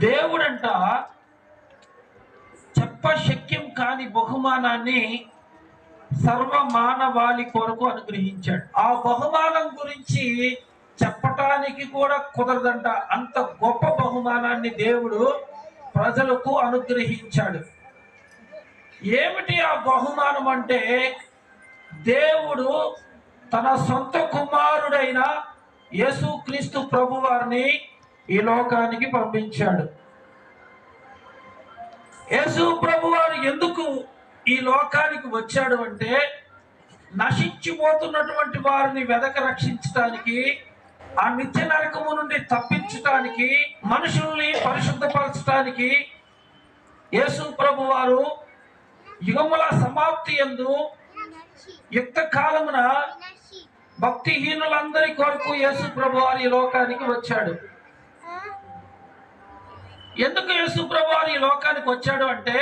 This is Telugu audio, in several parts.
దేవుడంట చెప్పశక్యం కాని బహుమానాన్ని సర్వ మానవాళి కొరకు అనుగ్రహించాడు. ఆ బహుమానం గురించి చెప్పటానికి కూడా కుదరదంట. అంత గొప్ప బహుమానాన్ని దేవుడు ప్రజలకు అనుగ్రహించాడు. ఏమిటి ఆ బహుమానం అంటే, దేవుడు తన సొంత కుమారుడైన యేసుక్రీస్తు ప్రభువారిని ఈ లోకానికి పంపించాడు. యేసు ప్రభువారు ఎందుకు ఈ లోకానికి వచ్చాడు అంటే, నశించిపోతున్నటువంటి వారిని వెదక రక్షించడానికి, ఆ నిత్య నరకము నుండి తప్పించడానికి, మనుషుల్ని పరిశుద్ధపరచడానికి యేసు ప్రభువారు యుగముల సమాప్తి యందు యుక్త కాలమున భక్తిహీనులందరి కొరకు యేసు ప్రభువారు ఈ లోకానికి వచ్చాడు. ఎందుకు యేసు ప్రభువారు ఈ లోకానికి వచ్చాడు అంటే,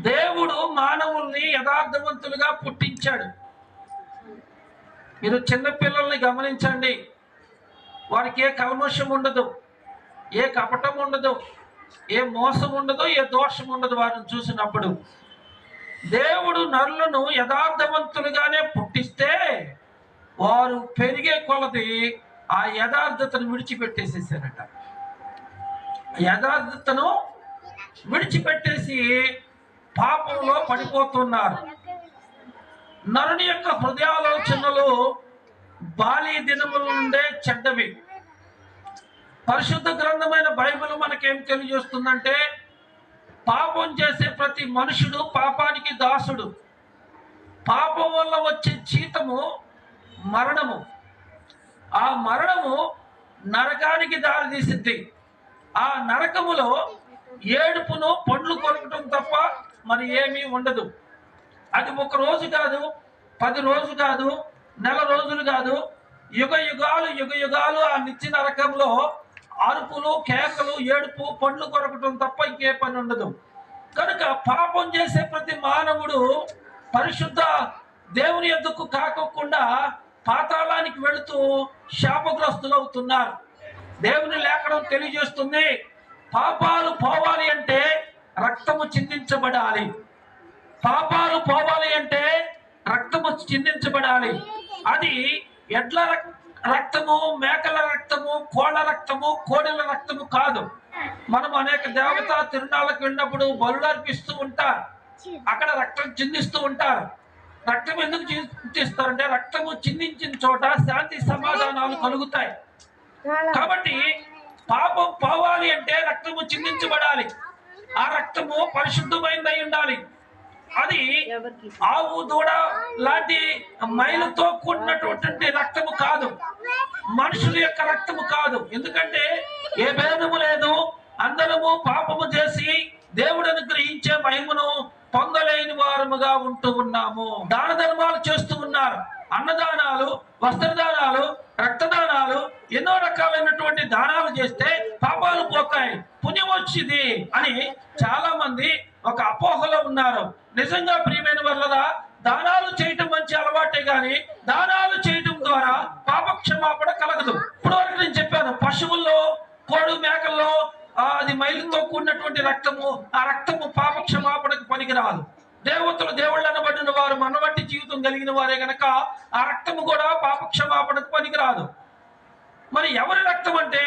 దేవుడు మానవుల్ని యథార్థవంతులుగా పుట్టించాడు. మీరు చిన్నపిల్లల్ని గమనించండి, వారికి ఏ కల్మషం ఉండదు, ఏ కపటం ఉండదు, ఏ మోసం ఉండదు, ఏ దోషం ఉండదు. వారిని చూసినప్పుడు దేవుడు నరులను యథార్థవంతులుగానే పుట్టిస్తే, వారు పెరిగే కొలది ఆ యథార్థతను విడిచిపెట్టేసేసారట. యథార్థతను విడిచిపెట్టేసి పాపంలో పడిపోతున్నారు. నరుని యొక్క హృదయాలోచనలు బాల్య దినముల నుండే చెడ్డవి. పరిశుద్ధ గ్రంథమైన బైబిల్ మనకేం తెలియజేస్తుందంటే, పాపం చేసే ప్రతి మనుషుడు పాపానికి దాసుడు. పాపం వల్ల వచ్చే జీతము మరణము. ఆ మరణము నరకానికి దారితీసింది. ఆ నరకములో ఏడుపును, పండ్లు కొరకటం తప్ప మరి ఏమీ ఉండదు. అది ఒక రోజు కాదు, 10 రోజులు కాదు, నెల రోజులు కాదు, యుగ యుగాలు ఆ నిత్య నరకంలో అరుపులు, కేకలు, ఏడుపు, పండ్లు కొరకటం తప్ప ఇంకే పని ఉండదు. కనుక పాపం చేసే ప్రతి మానవుడు పరిశుద్ధ దేవుని యొద్దకు కాకోకుండా పాతాళానికి వెళుతూ శాపగ్రస్తులు అవుతున్నారు. దేవుని లేఖనం తెలియజేస్తుంది, పాపాలు పోవాలి అంటే రక్తము చిందించబడాలి. పాపాలు పోవాలి అంటే రక్తము చిందించబడాలి. అది ఎడ్ల రక్తము, మేకల రక్తము, కోళ్ళ రక్తము, కోడెల రక్తము కాదు. మనం అనేక దేవతా తిరునాళ్ళకు వెళ్ళినప్పుడు బలులు అర్పిస్తూ ఉంటారు, అక్కడ రక్తం చిందిస్తూ ఉంటారు. రక్తం ఎందుకు చిందిస్తారంటే, రక్తము చిందించిన చోట శాంతి సమాధానాలు కలుగుతాయి. కాబట్టి పాపం పోవాలి అంటే రక్తము చిందించబడాలి. ఆ రక్తము పరిశుద్ధమైనదై ఉండాలి. అది ఆవు, దూడ లాంటి మైలుతో కూడినటువంటి రక్తము కాదు, మనుషుల యొక్క రక్తము కాదు. ఎందుకంటే ఏ భేదము లేదు, అందరము పాపము చేసి దేవుడు అనుగ్రహించే మహిమను పొందలేని వారముగా ఉంటూ ఉన్నాము. దాన ధర్మాలు చేస్తూ ఉన్నారు, అన్నదానాలు, వస్త్రదానాలు, రక్తదానాలు, ఎన్నో రకాలైనటువంటి దానాలు చేస్తే పాపాలు పోతాయి, పుణ్యం వచ్చింది అని చాలా మంది ఒక అపోహలో ఉన్నారు. నిజంగా ప్రియమైన వాళ్ళరా, దానాలు చేయటం మంచి అలవాటే గాని దానాలు చేయటం ద్వారా పాపక్షమాపణ కలగదు. ఇప్పటివరకు నేను చెప్పాను, పశువుల్లో, కోడు, మేకల్లో అది మైలుతో కూడినటువంటి రక్తము, ఆ రక్తము పాపక్షమాపణకు పనికిరాదు. దేవతలు, దేవుళ్ళు అనబడిన వారు మనవంటి జీవితం కలిగిన వారే గనక ఆ రక్తము కూడా పాపక్షమాపణకు పనికిరాదు. మరి ఎవరి రక్తం అంటే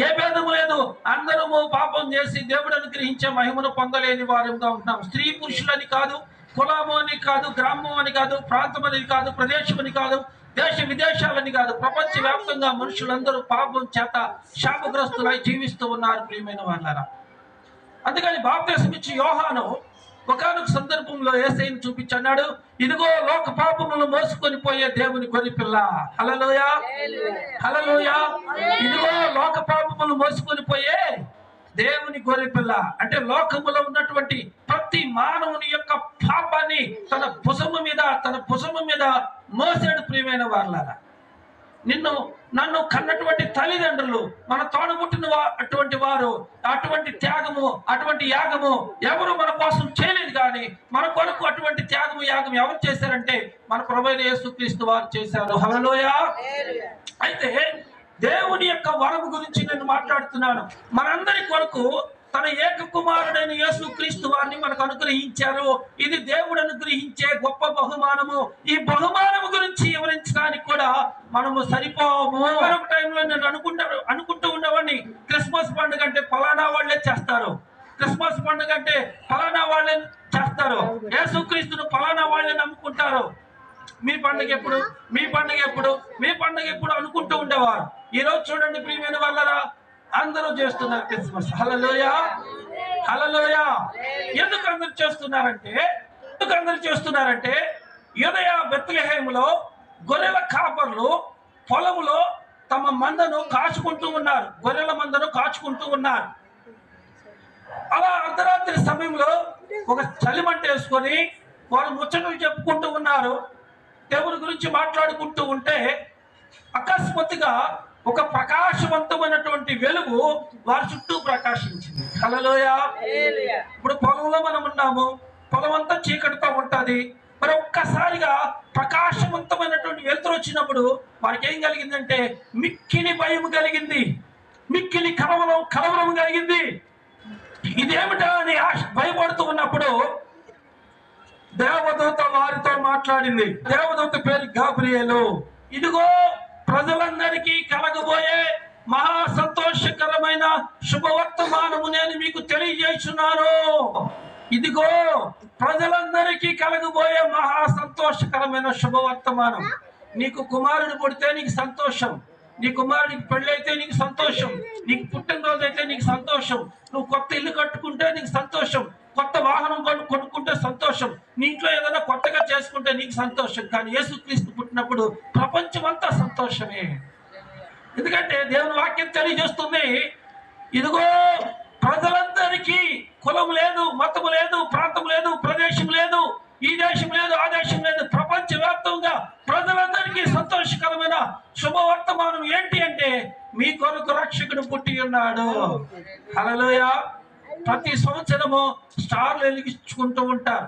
ఏ భేదము లేదు, అందరము పాపం చేసి దేవుడు అనుగ్రహించే మహిమను పొందలేని వారుగా ఉంటున్నాం. స్త్రీ పురుషులని కాదు, కులము అని కాదు, గ్రామం అని కాదు, ప్రాంతం అని కాదు, ప్రదేశం అని కాదు, దేశ విదేశాలని కాదు, ప్రపంచ వ్యాప్తంగా మనుషులందరూ పాపం చేత శాపగ్రస్తులై జీవిస్తూ ఉన్నారు ప్రియమైన వాళ్ళారా. అందుకని బాప్తిసం ఇచ్చి యోహాను ఒకానొక సందర్భంలో యేసయ్యను చూపించన్నాడు, ఇదిగో లోక పాపములను మోసుకొని పోయే దేవుని గొర్రెపిల్ల. హల్లెలూయా, హల్లెలూయా. ఇదిగో లోక పాపములను మోసుకొని పోయే దేవుని గొర్రెపిల్ల. అంటే లోకములో ఉన్నటువంటి ప్రతి మానవుని యొక్క పాపాన్ని తన భుజము మీద మోసాడు ప్రియమైన వాళ్ళారా. నన్ను కన్నటువంటి తల్లిదండ్రులు, మన తోడబుట్టిన అటువంటి వారు, అటువంటి త్యాగము, అటువంటి యాగము ఎవరు మన కోసం చేయలేదు. కానీ మన కొరకు అటువంటి త్యాగము, యాగం ఎవరు చేశారంటే మన ప్రభువైన యేసుక్రీస్తు వారు చేశారు. హల్లెలూయా. అయితే దేవుని యొక్క వరము గురించి నేను మాట్లాడుతున్నాను. మనందరి కొరకు తన ఏక కుమారుడైన యేసు క్రీస్తు వారిని మనకు అనుగ్రహించారు. ఇది దేవుడు అనుగ్రహించే గొప్ప బహుమానము. ఈ బహుమానము గురించి వివరించడానికి కూడా మనము సరిపోము. మరొక టైంలో నేను అనుకుంటూ ఉండేవాడిని, క్రిస్మస్ పండుగ అంటే ఫలానా వాళ్ళే చేస్తారు, క్రిస్మస్ పండుగ అంటే ఫలానా వాళ్ళే చేస్తారు, యేసుక్రీస్తును ఫలానా వాళ్ళే నమ్ముకుంటారు. మీ పండుగ ఎప్పుడు, మీ పండుగ ఎప్పుడు, మీ పండుగ ఎప్పుడు అనుకుంటూ ఉండేవారు. ఈ రోజు చూడండి ప్రియమైన వాళ్ళరా, అందరూ చేస్తున్నారు క్రిస్మస్. హల్లెలూయా, హల్లెలూయా. ఎందుకు అందరూ చేస్తున్నారంటే యూదయ బెత్లెహేములో గొర్రెల కాపర్లు పొలములో తమ మందను కాచుకుంటూ ఉన్నారు, గొర్రెల మందను కాచుకుంటూ ఉన్నారు. అలా అర్ధరాత్రి సమయంలో ఒక చలిమంట వేసుకొని వారు ముచ్చటలు చెప్పుకుంటూ ఉన్నారు, దేవుని గురించి మాట్లాడుకుంటూ ఉంటే అకస్మాత్తుగా ఒక ప్రకాశవంతమైనటువంటి వెలుగు వారి చుట్టూ ప్రకాశించింది. హల్లెలూయా. ఇప్పుడు పొలంలో మనం ఉన్నాము, పొలం అంతా చీకటితో ఉంటది. మరి ఒక్కసారిగా ప్రకాశవంతమైనటువంటి వెలుతురు వచ్చినప్పుడు వారికి ఏం కలిగిందంటే మిక్కిలి భయం కలిగింది, మిక్కిలి కలవరం కలిగింది. ఇదేమిటా అని భయపడుతూ ఉన్నప్పుడు దేవదూత వారితో మాట్లాడింది. దేవదూత పేరు గాబ్రియేలు. ఇదిగో ప్రజలందరికీ కలగబోయే మహా సంతోషకరమైన శుభవర్తమానము నేను మీకు తెలియజేస్తున్నాను. ఇదిగో ప్రజలందరికీ కలగబోయే మహా సంతోషకరమైన శుభవర్తమానం. నీకు కుమారుడు పుడితే నీకు సంతోషం, నీ కుమారుడికి పెళ్ళైతే నీకు సంతోషం, నీకు పుట్టినరోజు అయితే నీకు సంతోషం, నువ్వు కొత్త ఇల్లు కట్టుకుంటే నీకు సంతోషం, కొత్త వాహనం కొనుక్కుంటే సంతోషం, నీ ఇంట్లో ఏదైనా కొత్తగా చేసుకుంటే నీకు సంతోషం. కానీ యేసుక్రీస్తు పుట్టినప్పుడు ప్రపంచం అంతా సంతోషమే. ఎందుకంటే దేవుని వాక్యం తెలియజేస్తుంది, ఇదిగో ప్రజలందరికీ కులం లేదు, మతం లేదు, ప్రాంతం లేదు, ప్రదేశం లేదు, ఈ దేశం లేదు, ఆ దేశం లేదు, ప్రపంచవ్యాప్తంగా ప్రజలందరికీ సంతోషకరమైన శుభవర్తమానం ఏంటి అంటే మీ కొరకు రక్షకుడు పుట్టి ఉన్నాడు. హల్లెలూయా. ప్రతి సంవత్సరము స్టార్లు వెలిగించుకుంటూ ఉంటారు,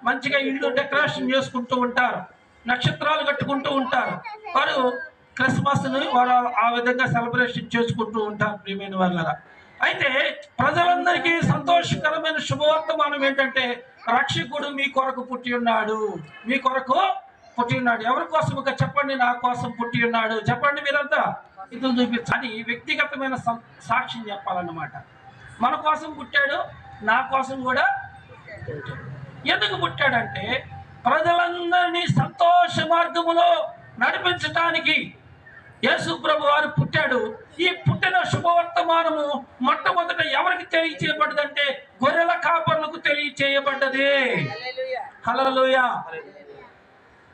మంచిగా ఇల్లు డెకరేషన్ చేసుకుంటూ ఉంటారు, నక్షత్రాలు కట్టుకుంటూ ఉంటారు. వారు క్రిస్మస్ ని వారు ఆ విధంగా సెలబ్రేషన్ చేసుకుంటూ ఉంటారు ప్రియమైన వాళ్ళ. అయితే ప్రజలందరికీ సంతోషకరమైన శుభవర్తమానం ఏంటంటే రక్షకుడు మీ కొరకు పుట్టి ఉన్నాడు, మీ కొరకు పుట్టి ఉన్నాడు. ఎవరి కోసం చెప్పండి, నా కోసం పుట్టి ఉన్నాడు. చెప్పండి మీరంతా, ఇది చూపించండి. వ్యక్తిగతమైన సాక్ష్యం చెప్పాలన్నమాట. మన కోసం పుట్టాడు, నా కోసం కూడా. ఎందుకు పుట్టాడంటే ప్రజలందరినీ సంతోష మార్గములో నడిపించటానికి యేసు ప్రభు వారు పుట్టాడు. ఈ పుట్టిన శుభవర్తమానము మొట్టమొదట ఎవరికి తెలియచేయబడ్డదంటే గొర్రెల కాపర్లకు తెలియచేయబడ్డది. హల్లెలూయా.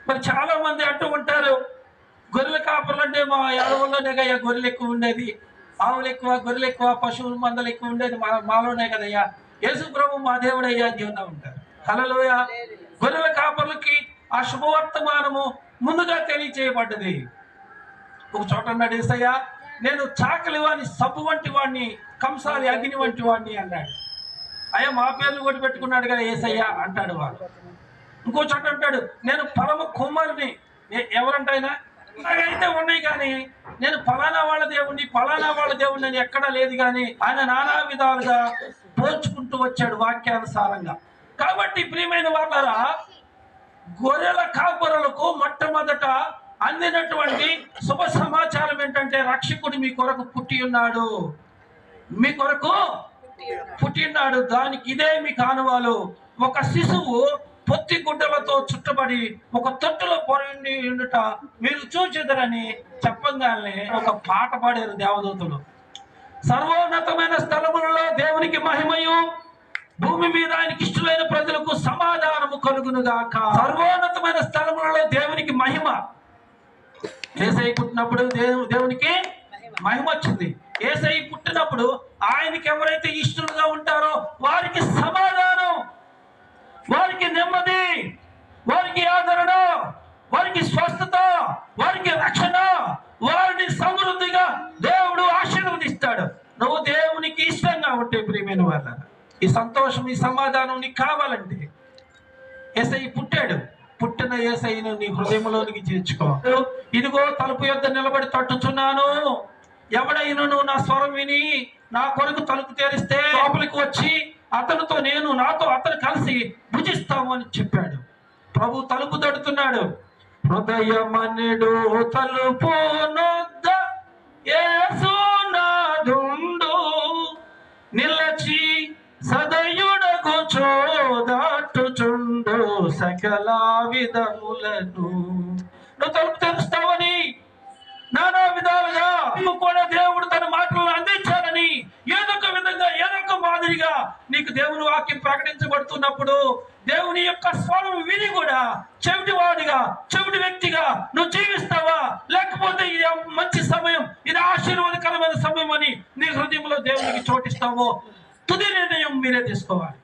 మరి చాలా మంది అంటూ ఉంటారు, గొర్రెల కాపర్లు అంటే మా అడవుల్లోనే కయ్యా గొర్రెలు ఎక్కువ ఉండేది, ఆవులు ఎక్కువ, గొర్రెలు ఎక్కువ, పశువుల మందలు ఎక్కువ ఉండేది మాలోనే కదయ్యా, యేసు ప్రభు మా దేవుడయ్యా జీవనం ఉంటారు. హల్లెలూయా. గొర్రెల కాపర్లకి ఆ శుభవర్తమానము ముందుగా తెలియచేయబడ్డది. ఒక చోట అన్నాడు యేసయ్యా, నేను చాకలి వాడిని, సబ్బు వంటి వాడిని, కంసాలి అగ్ని వంటి వాడిని అన్నాడు. అయ్యా మా పేర్లు కొట్టి పెట్టుకున్నాడు కదా యేసయ్యా అంటాడు వాడు. ఇంకో చోట అంటాడు, నేను పరమ కుమారుని. ఎవరంటాయినా అయితే ఉన్నాయి కానీ నేను ఫలానా వాళ్ళ దేవుణ్ణి, ఫలానా వాళ్ళ దేవుణ్ణి అని ఎక్కడా లేదు. కానీ ఆయన నానా విధాలుగా పోల్చుకుంటూ వచ్చాడు వాక్యానుసారంగా. కాబట్టి ప్రియమైన వాళ్ళరా, గొర్రెల కాపరులకు మొట్టమొదట అందినటువంటి శుభ సమాచారం ఏంటంటే రక్షకుడు మీ కొరకు పుట్టి ఉన్నాడు, మీ కొరకు పుట్టి ఉన్నాడు. దానికి ఇదే మీ కానువాలు. ఒక శిశువు పొత్తి గుడ్డలతో చుట్టబడి ఒక తొట్టులో పొరండి ఉండుట మీరు చూచెదరని చెప్పగానే ఒక పాట పాడారు దేవదూతలు. సర్వోన్నతమైన స్థలములలో దేవునికి మహిమయు, భూమి మీద ఆయనకి ఇష్టమైన ప్రజలకు సమాధానము కలుగునుగాక. సర్వోన్నతమైన స్థలములలో దేవునికి మహిమ. యేసయ్య పుట్టినప్పుడు దేవునికి మహిమ వచ్చింది. యేసయ్య పుట్టినప్పుడు ఆయనకి ఎవరైతే ఇష్టలుగా ఉంటారో వారికి సమాధానం, వారికి నెమ్మది, వారికి ఆదరణ, వారికి స్వస్థత, వారికి రక్షణ, వారిని సమృద్ధిగా దేవుడు ఆశీర్వదిస్తాడు. నువ్వు దేవునికి ఇష్టంగా ఉంటే ప్రియమైన వాళ్ళ, ఈ సంతోషం, ఈ సమాధానం నీకు కావాలంటే యేసయ్య పుట్టాడు. పుట్టిన యేసయ్యను నీ హృదయంలోనికి చేర్చుకో. ఇదిగో తలుపు యొద్ద నిలబడి తట్టుచున్నాను, ఎవడైనను నా స్వరం విని నా కొరకు తలుపు తెరిస్తే లోపలికి వచ్చి అతనితో నేను నాతో అతను కలిసి భుజిస్తాము అని చెప్పాడు. ప్రభు తలుపు తడుతున్నాడు. హృదయమనెడు తలుపు నొద్ద యేసునాథుండు నిలచి సదయుడకు చోదాటుచుండు సకల విధములను. నువ్వు తలుపు తెరుస్తావని నానా విధాలుగా నువ్వు కూడా దేవుడు తన మాటలను అందించాలని ఏదో ఒక విధంగా ఏదో ఒక మాదిరిగా నీకు దేవుని వాక్యం ప్రకటించబడుతున్నప్పుడు దేవుని యొక్క స్వరం విని కూడా చెవిటి వ్యక్తిగా నువ్వు జీవిస్తావా, లేకపోతే ఇది మంచి సమయం, ఇది ఆశీర్వాదకరమైన సమయం అని నీ హృదయంలో దేవునికి చోటిస్తావో తుది నిర్ణయం మీరే తీసుకోవాలి.